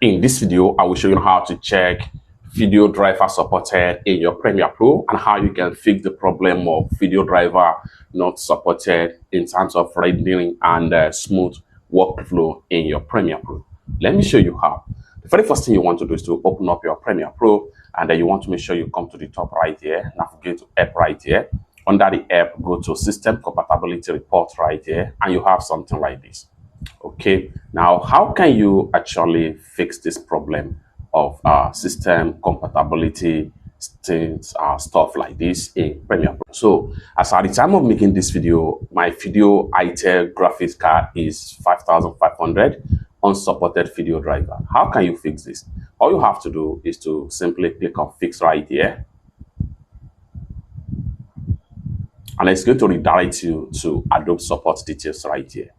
In this video, I will show you how to check video driver supported in your Premiere Pro and how you can fix the problem of video driver not supported in terms of rendering and smooth workflow in your Premiere Pro. Let me show you how. The very first thing you want to do is to open up your Premiere Pro, and then you want to make sure you come to the top right here, navigate to app right here. Under the app, go to system compatibility report right here, and you have something like this. Okay, now how can you actually fix this problem of system compatibility things, stuff like this in Premiere Pro? So as at the time of making this video, my video Intel graphics card is 5500 unsupported video driver. How can you fix this? All you have to do is to simply click on fix right here, and it's going to redirect you to Adobe support details right here.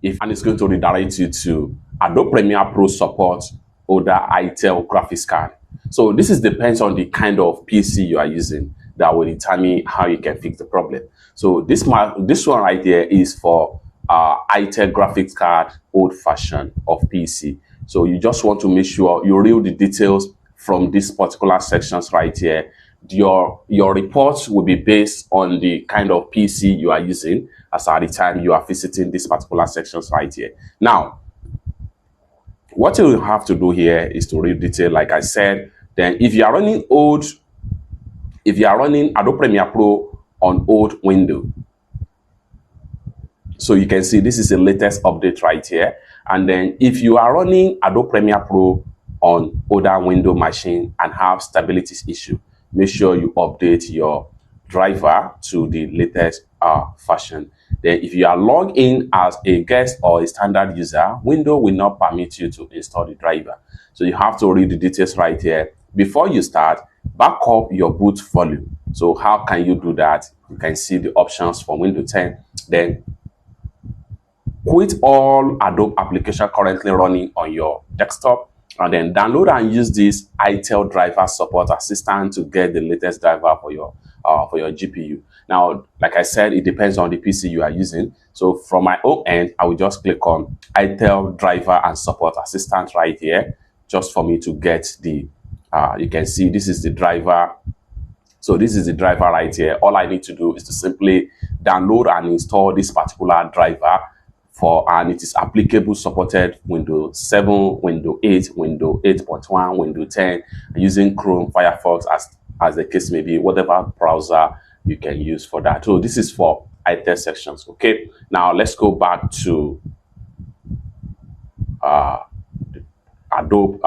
And it's going to redirect you to Adobe Premiere Pro support older Intel graphics card. So this depends on the kind of PC you are using that will determine how you can fix the problem. So this one right here is for Intel graphics card old fashion of PC. So you just want to make sure you read the details from these particular sections right here. Your reports will be based on the kind of PC you are using as at the time you are visiting these particular sections right here. Now, what you will have to do here is to read detail, like I said. Then if you are running Adobe Premiere Pro on old window, so you can see this is the latest update right here. And then if you are running Adobe Premiere Pro on older window machine and have stability issue, make sure you update your driver to the latest version. Then if you are logged in as a guest or a standard user, Windows will not permit you to install the driver. So you have to read the details right here. Before you start, back up your boot volume. So how can you do that? You can see the options for Windows 10. Then quit all Adobe application currently running on your desktop, and then download and use this Intel driver support assistant to get the latest driver for your GPU. Now, like I said, it depends on the PC you are using. So from my own end, I will just click on Intel driver and support assistant right here, just for me to get the, you can see this is the driver. So this is the driver right here. All I need to do is to simply download and install this particular driver and it is applicable, supported Windows 7, Windows 8, Windows 8.1, Windows 10, using Chrome, Firefox, as the case may be, whatever browser you can use for that. So this is for Intel sections. Okay, now let's go back to Adobe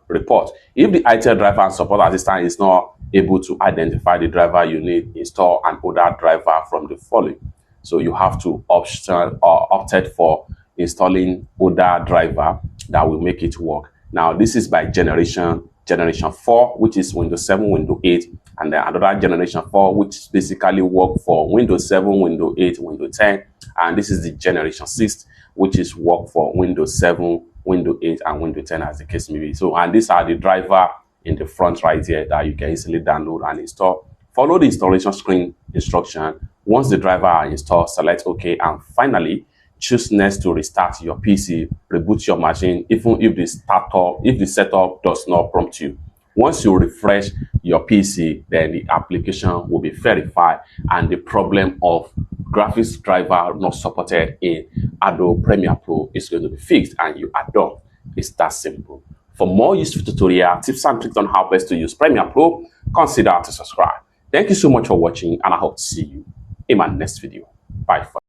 report. If the Intel driver and support assistant is not able to identify the driver you need, install an older driver from the following. So you have to opted for installing older driver that will make it work. Now this is by generation 4, which is Windows 7, Windows 8, and then another generation 4, which basically work for Windows 7, Windows 8, Windows 10, and this is the generation 6, which is work for Windows 7, Windows 8, and Windows 10 as the case may be. So, and these are the driver in the front right here that you can easily download and install. Follow the installation screen instruction. Once the driver are installed, select OK, and finally choose next to restart your PC, reboot your machine, even if the setup does not prompt you. Once you refresh your PC, then the application will be verified and the problem of graphics driver not supported in Adobe Premiere Pro is going to be fixed and you are done. It's that simple. For more useful tutorial tips and tricks on how best to use Premiere Pro, consider to subscribe. Thank you so much for watching, and I hope to see you in my next video. Bye.